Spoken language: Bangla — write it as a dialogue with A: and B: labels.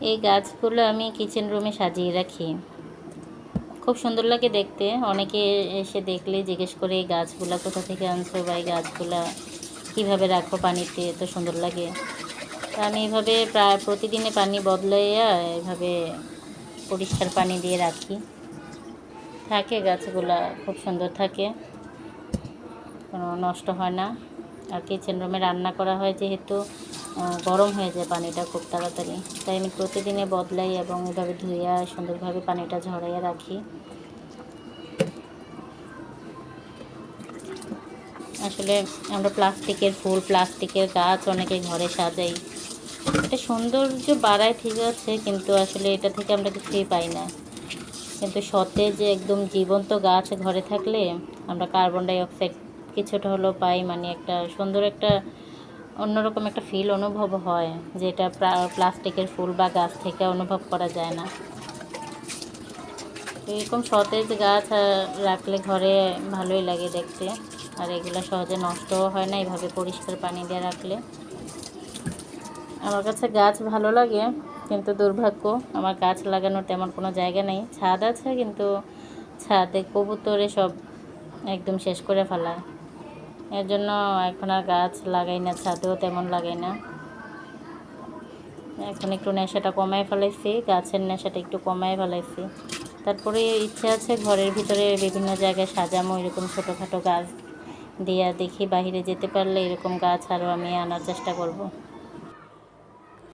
A: এই গাছগুলো আমি কিচেন রুমে সাজিয়ে রাখি, খুব সুন্দর লাগে দেখতে। অনেকে এসে দেখলে জিজ্ঞেস করে এই গাছগুলা কোথা থেকে আনছো বা এই গাছগুলা কীভাবে রাখো পানিতে, এত সুন্দর লাগে। তা আমি এইভাবে প্রায় প্রতিদিনে পানি বদলাইয়া এভাবে পরিষ্কার পানি দিয়ে রাখি, থাকে গাছগুলা খুব সুন্দর থাকে, কোনো নষ্ট হয় না। আর কিচেন রুমে রান্না করা হয় যেহেতু গরম হয়ে যায় পানিটা খুব তাড়াতাড়ি, তাই আমি প্রতিদিনে বদলাই এবং এভাবে ধুইয়া সুন্দরভাবে পানিটা ঝরাইয়া রাখি। আসলে আমরা প্লাস্টিকের ফুল, প্লাস্টিকের গাছ অনেকে ঘরে সাজাই, এটা সৌন্দর্য বাড়ায় ঠিক আছে, কিন্তু আসলে এটা থেকে আমরা কিছুই পাই না। কিন্তু সতেজ যে একদম জীবন্ত গাছ ঘরে থাকলে আমরা কার্বন ডাই অক্সাইড কিছুটা হলেও পাই, মানে একটা সুন্দর একটা অন্যরকম একটা ফিল অনুভব হয়, যেটা প্লাস্টিকের ফুল বা গাছ থেকে অনুভব করা যায় না। এরকম সতেজ গাছ রাখলে ঘরে ভালোই লাগে দেখতে, আর এগুলো সহজে নষ্টও হয় না এভাবে পরিষ্কার পানি দিয়ে রাখলে। আমার কাছে গাছ ভালো লাগে, কিন্তু দুর্ভাগ্য আমার গাছ লাগানোর তেমন কোনো জায়গা নেই। ছাদ আছে, কিন্তু ছাদে কবুতরে সব একদম শেষ করে ফেলায়, এর জন্য এখন আর গাছ লাগাই না, ছাদেও তেমন লাগাই না। এখন একটু নেশাটা কমায় ফেলাইছি, গাছের নেশাটা একটু কমায় ফেলাইছি। তারপরে ইচ্ছে আছে ঘরের ভিতরে বিভিন্ন জায়গায় সাজামো এরকম ছোটোখাটো গাছ দিয়া, দেখি বাইরে যেতে পারলে এরকম গাছ আরও আমি আনার চেষ্টা করব।